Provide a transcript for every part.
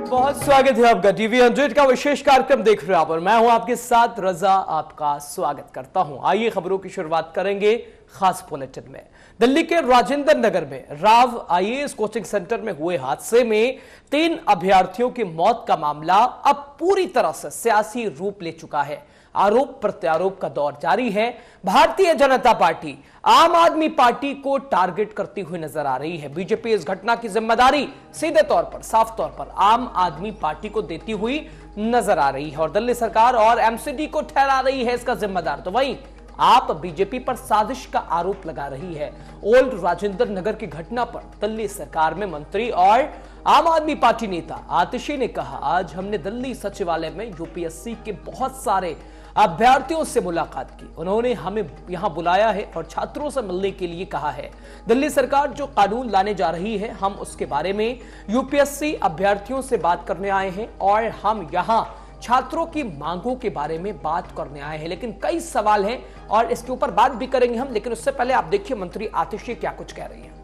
बहुत स्वागत है आपका टीवी 100 का विशेष कार्यक्रम देख रहे हैं आप और मैं हूं आपके साथ रजा, आपका स्वागत करता हूं। आइए खबरों की शुरुआत करेंगे खास बुलेटिन में। दिल्ली के राजेंद्र नगर में राव आईएएस कोचिंग सेंटर में हुए हादसे में 3 अभ्यर्थियों की मौत का मामला अब पूरी तरह से सियासी रूप ले चुका है। आरोप प्रत्यारोप का दौर जारी है। भारतीय जनता पार्टी आम आदमी पार्टी को टारगेट करती हुई नजर आ रही है। बीजेपी इस घटना की जिम्मेदारी सीधे तौर पर, साफ तौर पर आम आदमी पार्टी को देती हुई नजर आ रही है और दिल्ली सरकार और एमसीडी को ठहरा रही है इसका जिम्मेदार। तो वहीं आप बीजेपी पर साजिश का आरोप लगा रही है। ओल्ड राजेंद्र नगर की घटना पर दिल्ली सरकार में मंत्री और आम आदमी पार्टी नेता आतिशी ने कहा, आज हमने दिल्ली सचिवालय में यूपीएससी के बहुत सारे अभ्यर्थियों से मुलाकात की। उन्होंने हमें यहां बुलाया है और छात्रों से मिलने के लिए कहा है। दिल्ली सरकार जो कानून लाने जा रही है, हम उसके बारे में यूपीएससी अभ्यर्थियों से बात करने आए हैं और हम यहां छात्रों की मांगों के बारे में बात करने आए हैं। लेकिन कई सवाल हैं और इसके ऊपर बात भी करेंगे हम, लेकिन उससे पहले आप देखिए मंत्री आतिशी क्या कुछ कह रही हैं।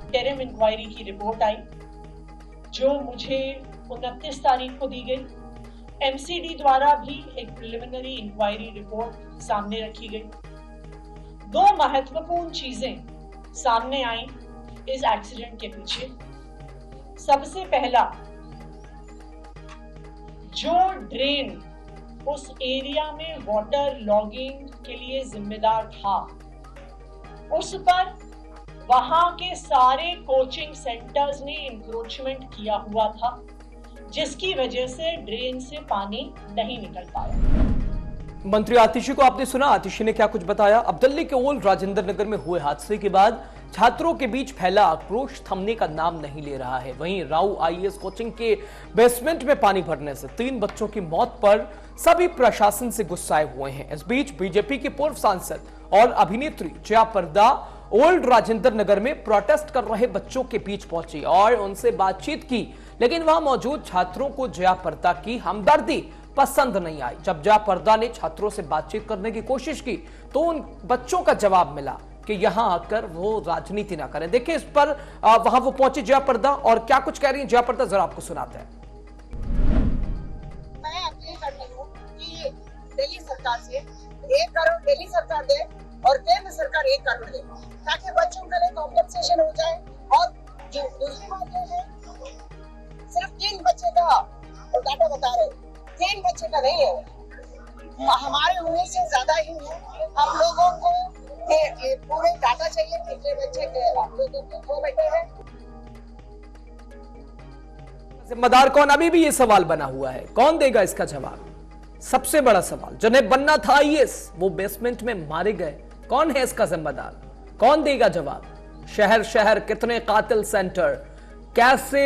इंटरिम इंक्वायरी की रिपोर्ट आई जो मुझे 29 तारीख को दी गई। एमसीडी द्वारा भी एक प्रिलिमिनरी इंक्वायरी रिपोर्ट सामने रखी गई। 2 महत्वपूर्ण चीजें सामने आई इस एक्सीडेंट के पीछे। सबसे पहला, जो ड्रेन उस एरिया में वाटर लॉगिंग के लिए जिम्मेदार था, उस पर वहां के सारे कोचिंग सेंटर्स ने इंक्रोचमेंट किया हुआ था, जिसकी वजह से ड्रेन से पानी नहीं निकल पाया। मंत्री आतिशी को आपने सुना, आतिशी ने क्या कुछ बताया। अब दिल्ली के ओल्ड राजेंद्र नगर में हुए हादसे के बाद छात्रों के बीच फैला आक्रोश थमने का नाम नहीं ले रहा है। वहीं राव आईएएस कोचिंग के बेसमेंट में पानी भरने से 3 बच्चों की मौत पर सभी प्रशासन से गुस्साए हुए हैं। इस बीच बीजेपी की पूर्व सांसद और अभिनेत्री जया प्रदा ओल्ड राजेंद्र नगर में प्रोटेस्ट कर रहे बच्चों के बीच पहुंची और उनसे बातचीत की, लेकिन वहां मौजूद छात्रों को जया प्रदा की हमदर्दी पसंद नहीं आई। जब जया प्रदा ने छात्रों से बातचीत करने की कोशिश की तो उन बच्चों का जवाब मिला कि यहां आकर वो राजनीति ना करें। देखिए इस पर वहां वो पहुंची जया प्रदा और क्या कुछ कह रही है जया प्रदा, जरा आपको सुनाते हैं। मैं अपील करती हूँ कि दिल्ली सरकार से 1 करोड़ दिल्ली सरकार दे और केंद्र सरकार 1 करोड़ दे, ताकि बच्चों के लिए कॉम्पेंसेशन हो जाए। और जो दूसरी बात ये है, सिर्फ 3 बच्चे का और डाटा बता रहे, 3 बच्चे का नहीं है, हमारे उम्मीद से ज्यादा ही है। हम लोगों को पूरे डाटा चाहिए, कितने बच्चे हम लोगों को खो बैठे हैं। जिम्मेदार कौन, अभी भी ये सवाल बना हुआ है, कौन देगा इसका जवाब। सबसे बड़ा सवाल, जिन्हें बनना था आईएएस वो बेसमेंट में मारे गए, कौन है इसका जिम्मेदार, कौन देगा जवाब। शहर शहर कितने कातिल सेंटर, कैसे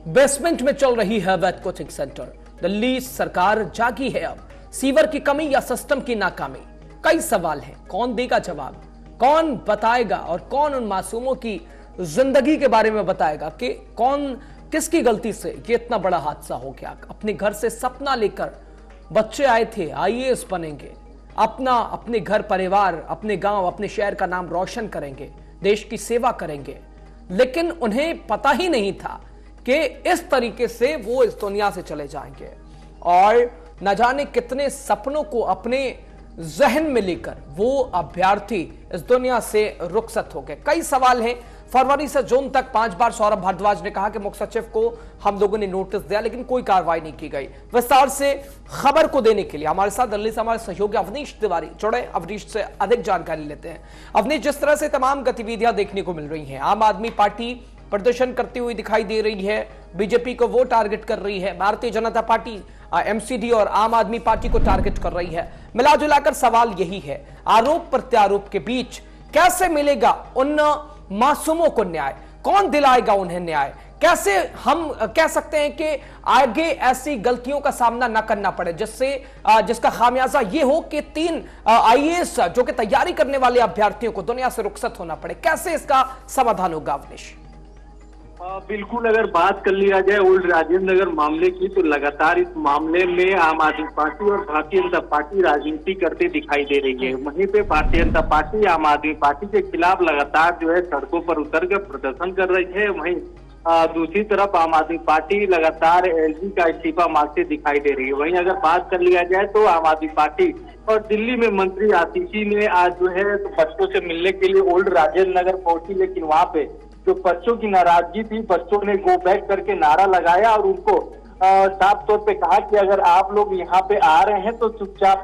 बेसमेंट में चल रही है अवैध कोचिंग सेंटर। दिल्ली सरकार जागी है अब, सीवर की कमी या सिस्टम की नाकामी, कई सवाल हैं, कौन देगा जवाब, कौन बताएगा और कौन उन मासूमों की जिंदगी के बारे में बताएगा कि कौन किसकी गलती से ये इतना बड़ा हादसा हो गया। अपने घर से सपना लेकर बच्चे आए थे, आईएएस बनेंगे, अपने घर परिवार, अपने गांव, अपने शहर का नाम रोशन करेंगे, देश की सेवा करेंगे, लेकिन उन्हें पता ही नहीं था कि इस तरीके से वो इस दुनिया से चले जाएंगे और न जाने कितने सपनों को अपने जहन में लेकर वो अभ्यर्थी इस दुनिया से रुखसत हो गए। कई सवाल हैं। फरवरी से जून तक 5 बार सौरभ भारद्वाज ने कहा कि मुख्य सचिव को हम लोगों ने नोटिस दिया, लेकिन कोई कार्रवाई नहीं की गई। विस्तार से खबर को देने के लिए हमारे साथ दिल्ली से हमारे सहयोगी अवनीश तिवारी जुड़े। अवनीश से अधिक जानकारी लेते हैं। अवनीश, जिस तरह से तमाम गतिविधियां देखने को मिल रही हैं, आम आदमी पार्टी प्रदर्शन करती हुई दिखाई दे रही है, बीजेपी को वो टारगेट कर रही है, भारतीय जनता पार्टी एमसीडी और आम आदमी पार्टी को टारगेट कर रही है, मिला जुलाकर सवाल यही है, आरोप प्रत्यारोप के बीच कैसे मिलेगा उन मासूमों को न्याय, कौन दिलाएगा उन्हें न्याय, कैसे हम कह सकते हैं कि आगे ऐसी गलतियों का सामना न करना पड़े जिसका खामियाजा ये हो कि 3 आईएएस जो कि तैयारी करने वाले अभ्यर्थियों को दुनिया से रुखसत होना पड़े। कैसे इसका समाधान होगा अवनीश? बिल्कुल, अगर बात कर लिया जाए ओल्ड राजेंद्र नगर मामले की, तो लगातार इस मामले में आम आदमी पार्टी और भारतीय जनता पार्टी राजनीति करते दिखाई दे रही है। वहीं पे भारतीय जनता पार्टी आम आदमी पार्टी के खिलाफ लगातार जो है सड़कों पर उतर कर प्रदर्शन कर रही है। वहीं दूसरी तरफ आम आदमी पार्टी लगातार एलजी का इस्तीफा मांगते दिखाई दे रही है। वहीं अगर बात कर लिया जाए तो आम आदमी पार्टी और दिल्ली में मंत्री आतिशी ने आज जो है तो बच्चों से मिलने के लिए ओल्ड राजेंद्र नगर पहुंची, लेकिन वहां पे जो बच्चों की नाराजगी थी, बच्चों ने गो बैक करके नारा लगाया और उनको साफ तौर पे कहा कि अगर आप लोग यहाँ पे आ रहे हैं तो चुपचाप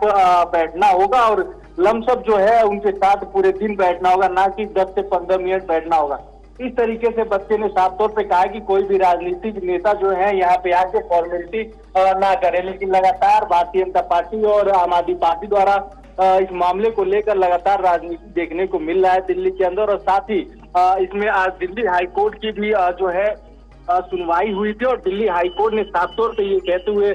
बैठना होगा और लमसम जो है उनके साथ पूरे दिन बैठना होगा, ना कि 10 से 15 मिनट बैठना होगा। इस तरीके से बच्चे ने साफ तौर पे कहा कि कोई भी राजनीतिक नेता जो है यहाँ पे आके फॉर्मेलिटी ना करे। लेकिन लगातार भारतीय जनता पार्टी और आम आदमी पार्टी द्वारा इस मामले को लेकर लगातार राजनीति देखने को मिल रहा है दिल्ली के अंदर। और साथ ही इसमें आज दिल्ली हाईकोर्ट की भी जो है सुनवाई हुई थी और दिल्ली हाईकोर्ट ने साफ तौर पे ये कहते हुए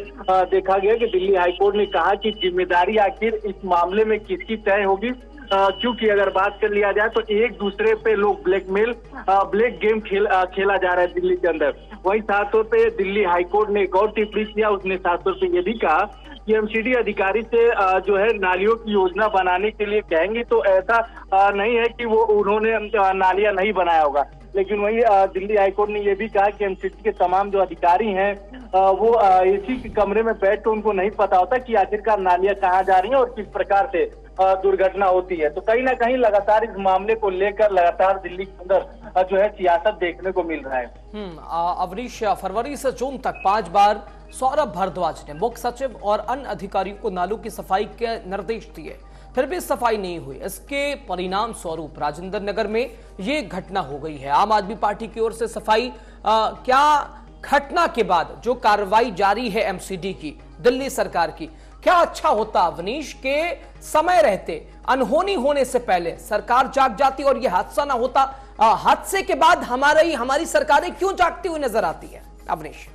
देखा गया कि दिल्ली हाईकोर्ट ने कहा कि जिम्मेदारी आखिर इस मामले में किसकी तय होगी, क्योंकि अगर बात कर लिया जाए तो एक दूसरे पे लोग ब्लैक गेम खेला जा रहा है दिल्ली के अंदर। वहीं साफ तौर पे दिल्ली हाईकोर्ट ने एक और टिप्पणी किया, उसने साफ तौर पे ये भी कहा कि एमसीडी अधिकारी से जो है नालियों की योजना बनाने के लिए कहेंगे तो ऐसा नहीं है कि वो उन्होंने नालियां नहीं बनाया होगा। लेकिन वही दिल्ली हाईकोर्ट ने ये भी कहा कि एमसीडी के तमाम जो अधिकारी हैं वो एसी के कमरे में बैठ कर उनको नहीं पता होता कि आखिरकार नालियां कहाँ जा रही हैं और किस प्रकार से दुर्घटना होती है। तो कहीं ना कहीं लगातार इस मामले को लेकर लगातार दिल्ली के अंदर जो है सियासत देखने को मिल रहा है। अवनीश, फरवरी से जून तक 5 बार सौरभ भारद्वाज ने मुख्य सचिव और अन्य अधिकारियों को नालों की सफाई के निर्देश दिए, फिर भी सफाई नहीं हुई। इसके परिणाम स्वरूप राजेंद्र नगर में ये घटना हो गई है। आम आदमी पार्टी की ओर से सफाई क्या घटना के बाद जो कार्रवाई जारी है एमसीडी की, दिल्ली सरकार की, क्या अच्छा होता अवनीश के समय रहते, अनहोनी होने से पहले सरकार जाग जाती और ये हादसा ना होता? हादसे के बाद हमारी सरकारें क्यों जागती हुई नजर आती है अवनीश?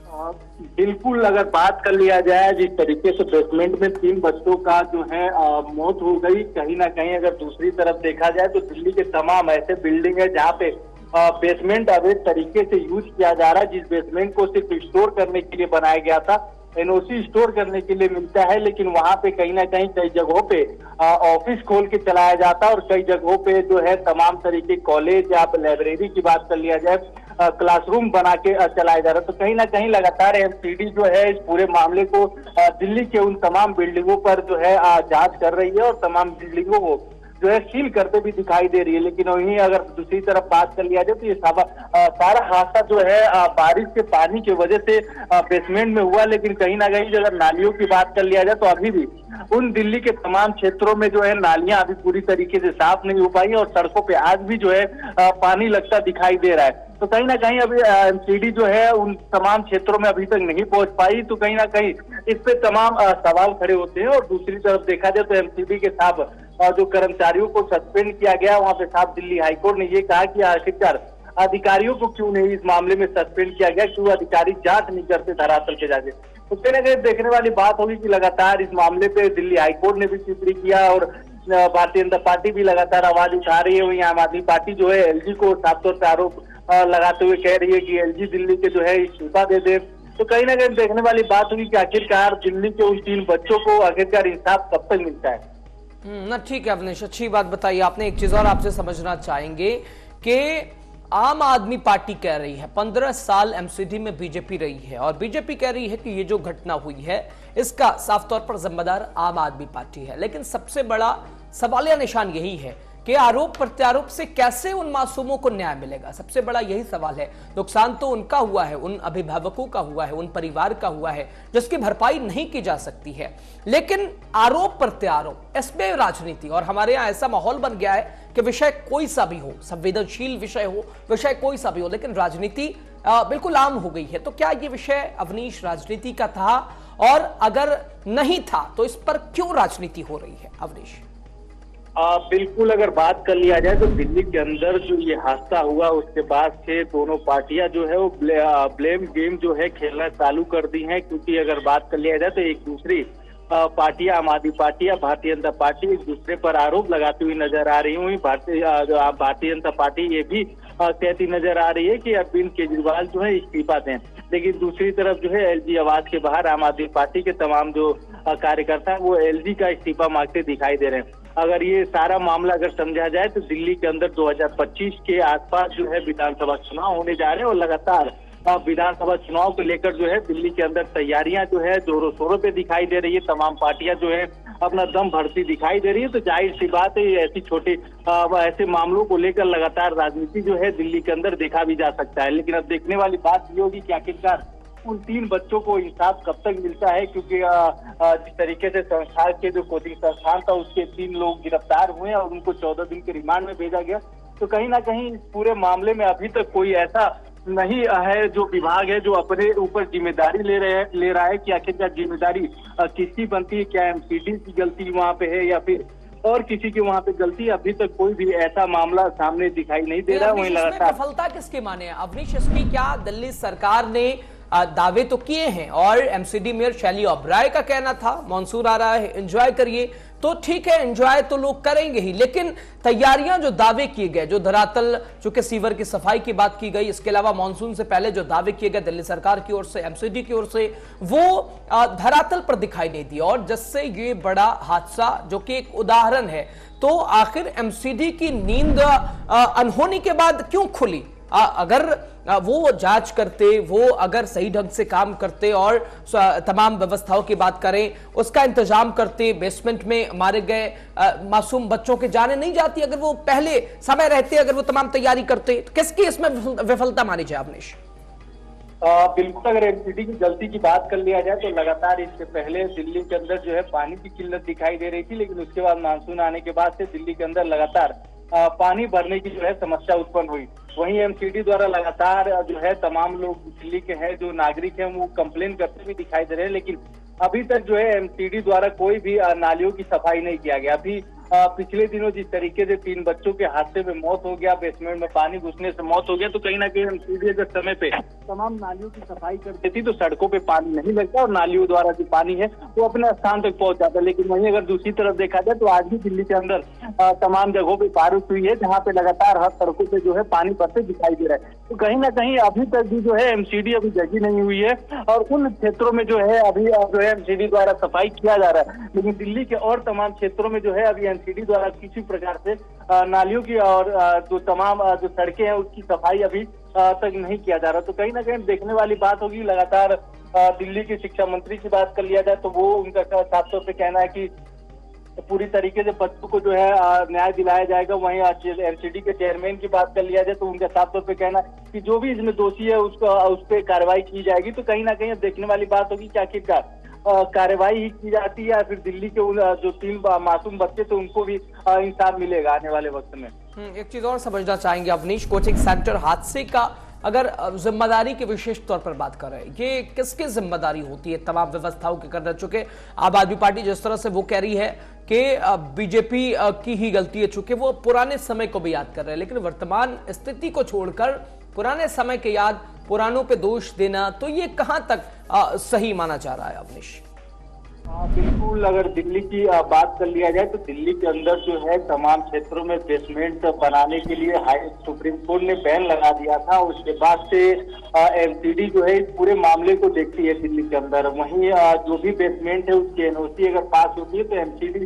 बिल्कुल, अगर बात कर लिया जाए जिस तरीके से बेसमेंट में 3 बच्चों का जो है मौत हो गई, कहीं ना कहीं अगर दूसरी तरफ देखा जाए तो दिल्ली के तमाम ऐसे बिल्डिंग है जहाँ पे बेसमेंट अवैध तरीके से यूज किया जा रहा है। जिस बेसमेंट को सिर्फ स्टोर करने के लिए बनाया गया था, एनओसी स्टोर करने के लिए मिलता है, लेकिन वहां पे कहीं ना कहीं कई जगहों पे ऑफिस खोल के चलाया जाता है और कई जगहों पे जो है तमाम तरीके कॉलेज या लाइब्रेरी की बात कर लिया जाए क्लासरूम बना के चलाया जा रहा है। तो कहीं ना कहीं लगातार एमसीडी जो है इस पूरे मामले को दिल्ली के उन तमाम बिल्डिंगों पर जो है जांच कर रही है और तमाम बिल्डिंगों को जो है सील करते भी दिखाई दे रही है। लेकिन वहीं अगर दूसरी तरफ बात कर लिया जाए तो ये सारा हादसा जो है बारिश के पानी की वजह से बेसमेंट में हुआ। लेकिन कहीं ना कहीं अगर नालियों की बात कर लिया जाए तो अभी भी उन दिल्ली के तमाम क्षेत्रों में जो है नालियां अभी पूरी तरीके से साफ नहीं हो पाई और सड़कों पे आज भी जो है पानी लगता दिखाई दे रहा है। तो कहीं ना कहीं अभी एमसीडी जो है उन तमाम क्षेत्रों में अभी तक नहीं पहुंच पाई। तो कहीं ना कहीं इस पे तमाम सवाल खड़े होते हैं। और दूसरी तरफ देखा जाए तो एमसीडी के साथ जो कर्मचारियों को सस्पेंड किया गया, वहां पे साफ दिल्ली हाईकोर्ट ने ये कहा कि आखिरकार अधिकारियों को क्यों नहीं इस मामले में सस्पेंड किया गया, क्यों अधिकारी जांच नहीं करते धरातल के जाके। तो कहीं ना कहीं देखने वाली बात होगी कि लगातार इस मामले पे दिल्ली हाईकोर्ट ने भी टिप्पणी किया और भारतीय जनता पार्टी भी लगातार आवाज उठा रही है। वहीं आम आदमी पार्टी जो है एलजी को साफ तौर पर आरोप लगाते हुए कह रही है कि एलजी दिल्ली के जो है इस्तीफा दे दे। तो कहीं ना कहीं देखने वाली बात होगी कि आखिरकार दिल्ली के उन 3 बच्चों को आखिरकार इंसाफ कब तक मिलता है। ना ठीक है अवनीश, अच्छी बात बताई आपने। एक चीज और आपसे समझना चाहेंगे कि आम आदमी पार्टी कह रही है 15 साल एमसीडी में बीजेपी रही है और बीजेपी कह रही है कि ये जो घटना हुई है इसका साफ तौर पर जिम्मेदार आम आदमी पार्टी है। लेकिन सबसे बड़ा सवालिया निशान यही है कि आरोप प्रत्यारोप से कैसे उन मासूमों को न्याय मिलेगा। सबसे बड़ा यही सवाल है। नुकसान तो उनका हुआ है, उन अभिभावकों का हुआ है, उन परिवार का हुआ है जिसकी भरपाई नहीं की जा सकती है। लेकिन आरोप प्रत्यारोप, इसमें राजनीति और हमारे यहाँ ऐसा माहौल बन गया है कि विषय कोई सा भी हो, संवेदनशील विषय हो, विषय कोई सा भी हो, लेकिन राजनीति बिल्कुल आम हो गई है। तो क्या ये विषय अवनीश राजनीति का था, और अगर नहीं था तो इस पर क्यों राजनीति हो रही है अवनीश? बिल्कुल, अगर बात कर लिया जाए तो दिल्ली के अंदर जो ये हादसा हुआ उसके बाद से दोनों पार्टियां जो है वो ब्लेम गेम जो है खेलना चालू कर दी हैं। क्योंकि अगर बात कर लिया जाए तो एक दूसरी पार्टियां, आम आदमी पार्टी या भारतीय जनता पार्टी एक दूसरे पर आरोप लगाती हुई नजर आ रही हुई। भारतीय जनता पार्टी ये भी कहती नजर आ रही है कि अरविंद केजरीवाल जो है इस्तीफा दें। लेकिन दूसरी तरफ जो है एलजी आवास के बाहर आम आदमी पार्टी के तमाम जो कार्यकर्ता है वो एलजी का इस्तीफा मांगते दिखाई दे रहे हैं। अगर ये सारा मामला अगर समझा जाए तो दिल्ली के अंदर 2025 के आसपास जो है विधानसभा चुनाव होने जा रहे हैं और लगातार विधानसभा चुनाव को लेकर जो है दिल्ली के अंदर तैयारियां जो है जोरों शोरों पे दिखाई दे रही है। तमाम पार्टियां जो है अपना दम भरती दिखाई दे रही है। तो जाहिर सी बात है ऐसी छोटे ऐसे मामलों को लेकर लगातार राजनीति जो है दिल्ली के अंदर देखा भी जा सकता है। लेकिन अब देखने वाली बात ये होगी कि आखिरकार उन 3 बच्चों को इंसाफ कब तक मिलता है, क्योंकि जिस तरीके से संस्थान के जो कोचिंग संस्थान था उसके 3 लोग गिरफ्तार हुए और उनको 14 दिन के रिमांड में भेजा गया। तो कहीं ना कहीं इस पूरे मामले में अभी तक कोई ऐसा नहीं है जो विभाग है जो अपने ऊपर जिम्मेदारी ले रहा है कि आखिरकार जिम्मेदारी किसकी बनती है, क्या एमसीडी की गलती वहाँ पे है या फिर और किसी की वहाँ पे गलती। अभी तक कोई भी ऐसा मामला सामने दिखाई नहीं दे रहा। वहीं लगातार सफलता किसके माने है अवनीश इसकी? क्या दिल्ली सरकार ने दावे तो किए हैं और एमसीडी मेयर शैली ओबराय का कहना था मॉनसून आ रहा है एंजॉय करिए, तो ठीक है एंजॉय तो लोग करेंगे ही, लेकिन तैयारियां जो दावे किए गए, जो धरातल चूंकि सीवर की सफाई की बात की गई, इसके अलावा मॉनसून से पहले जो दावे किए गए दिल्ली सरकार की ओर से एमसीडी की ओर से, वो धरातल पर दिखाई नहीं दिया और जिससे ये बड़ा हादसा जो कि एक उदाहरण है। तो आखिर एमसीडी की नींद अनहोनी के बाद क्यों खुली? अगर वो जांच करते, वो अगर सही ढंग से काम करते और तमाम व्यवस्थाओं की बात करें उसका इंतजाम करते, बेसमेंट में मारे गए मासूम बच्चों के जाने नहीं जाती अगर वो पहले समय रहते, अगर वो तमाम तैयारी करते, तो किसकी इसमें विफलता मानी जाए अवनीश? बिल्कुल, अगर एमसीडी की गलती की बात कर लिया जाए तो लगातार इससे पहले दिल्ली के अंदर जो है पानी की किल्लत दिखाई दे रही थी, लेकिन उसके बाद मानसून आने के बाद से दिल्ली के अंदर लगातार पानी भरने की जो है समस्या उत्पन्न हुई। वहीं एमसीडी द्वारा लगातार जो है तमाम लोग दिल्ली के हैं जो नागरिक हैं वो कंप्लेन करते भी दिखाई दे रहे हैं, लेकिन अभी तक जो है एमसीडी द्वारा कोई भी नालियों की सफाई नहीं किया गया। अभी पिछले दिनों जिस तरीके से 3 बच्चों के हादसे में मौत हो गया, बेसमेंट में पानी घुसने से मौत हो गया, तो कहीं ना कहीं एमसीडी अगर समय पे तमाम नालियों की सफाई कर देती तो सड़कों पे पानी नहीं लगता और नालियों द्वारा जो पानी है वो अपने स्थान तक पहुंच जाता। लेकिन वहीं अगर दूसरी तरफ देखा जाए तो आज भी दिल्ली के अंदर तमाम जगहों पे बारिश हुई है जहाँ पे लगातार हर सड़कों पे जो है पानी भरते दिखाई दे रहा है। तो कहीं ना कहीं अभी तक भी जो है एमसीडी अभी जगी नहीं हुई है और उन क्षेत्रों में जो है अभी जो है एमसीडी द्वारा सफाई किया जा रहा है, लेकिन दिल्ली के और तमाम क्षेत्रों में जो है अभी एमसीडी द्वारा किसी प्रकार से नालियों की और जो तमाम जो सड़कें हैं उसकी सफाई अभी तक नहीं किया जा रहा। तो कहीं ना कहीं देखने वाली बात होगी। लगातार दिल्ली के शिक्षा मंत्री की बात कर लिया जाए तो वो उनका साफ तौर पे कहना है कि पूरी तरीके से बच्चों को जो है न्याय दिलाया जाएगा। वहीं एमसीडी के चेयरमैन की बात कर लिया जाए तो उनका साफ तौर पे कहना है कि जो भी इसमें दोषी है उसको उस पर कार्रवाई की जाएगी। तो कहीं ना कहीं देखने वाली बात होगी कि आखिरकार कार्रवाई ही की जाती है या फिर दिल्ली के जो 3 मासूम बच्चे थे उनको भी इंसाफ मिलेगा आने वाले वक्त में। एक चीज और समझना चाहेंगे अवनीश, कोचिंग सेंटर हादसे का अगर जिम्मेदारी के विशेष तौर पर बात करें, ये किसकी जिम्मेदारी होती है तमाम व्यवस्थाओं के करने? चुके आम आदमी पार्टी जिस तरह से वो कह रही है कि बीजेपी की ही गलती है, चूंकि वो पुराने समय को भी याद कर रहे हैं, लेकिन वर्तमान स्थिति को छोड़कर पुराने समय के याद पुरानों पे दोष देना, तो ये कहां तक सही माना जा रहा है अवनीश? बिल्कुल, अगर दिल्ली की बात कर लिया जाए तो दिल्ली के अंदर जो है तमाम क्षेत्रों में बेसमेंट बनाने के लिए सुप्रीम कोर्ट ने बैन लगा दिया था। उसके बाद से एमसीडी जो है इस पूरे मामले को देखती है दिल्ली के अंदर। वहीं जो भी बेसमेंट है उसकी एनओसी अगर पास होती है तो एमसीडी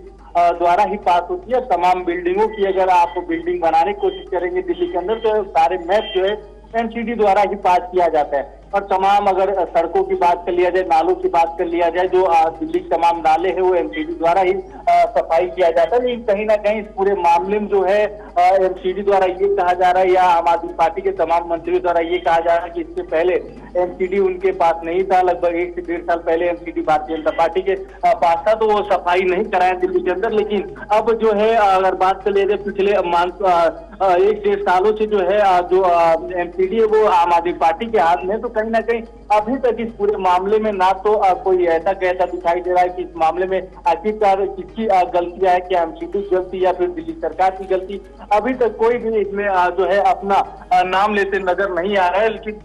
द्वारा ही पास होती है। तमाम बिल्डिंगों की अगर आप बिल्डिंग बनाने की कोशिश करेंगे दिल्ली के अंदर तो सारे मैप जो है एमसीडी द्वारा ही पास किया जाता है। और तमाम अगर सड़कों की बात कर लिया जाए, नालों की बात कर लिया जाए, जो दिल्ली के तमाम नाले हैं वो एमसीडी द्वारा ही सफाई किया जाता है। लेकिन कहीं ना कहीं इस पूरे मामले में जो है एमसीडी द्वारा ये कहा जा रहा है या आम आदमी पार्टी के तमाम मंत्रियों द्वारा ये कहा जा रहा है कि इससे पहले एमसीडी उनके पास नहीं था। लगभग 1 से 1.5 साल पहले एमसीडी भारतीय जनता पार्टी के पास था तो वो सफाई नहीं कराया दिल्ली के अंदर। लेकिन अब जो है अगर बात कर लिया जाए पिछले 1-1.5 सालों से जो है जो एमसीडी है वो आम आदमी पार्टी के हाथ में। तो कहीं ना कहीं अभी तक इस पूरे मामले में ना तो कोई ऐसा कहता दिखाई दे रहा है कि इस मामले में आखिरकार किसकी गलती है, क्या एमसीडी की गलती या फिर दिल्ली सरकार की गलती। अभी तक कोई भी इसमें जो है अपना नाम लेते नजर नहीं आ रहा है।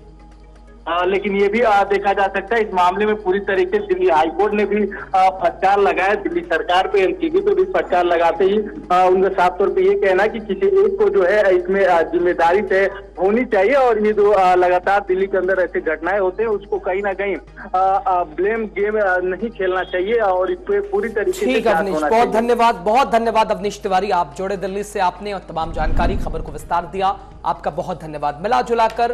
लेकिन ये भी देखा जा सकता है इस मामले में पूरी तरीके से दिल्ली हाईकोर्ट ने भी फटकार लगाया दिल्ली सरकार पे। एमसीडी पे भी फटकार लगाते ही उनका साफ तौर पे ये कहना है कि किसी एक को जो है इसमें जिम्मेदारी से होनी चाहिए। और ये जो लगातार दिल्ली के अंदर ऐसे घटनाएं होते हैं उसको कहीं ना कहीं ब्लेम गेम नहीं खेलना चाहिए और इस पे पूरी तरीके से ठीक है अवनीश, बहुत धन्यवाद, बहुत धन्यवाद अवनीश तिवारी, आप जोड़े दिल्ली से, आपने और तमाम जानकारी खबर को विस्तार दिया, आपका बहुत धन्यवाद। मिला जुलाकर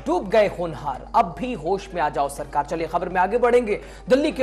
डूब गए होनहार, अब भी होश में आ जाओ सरकार। चलिए खबर में आगे बढ़ेंगे। दिल्ली के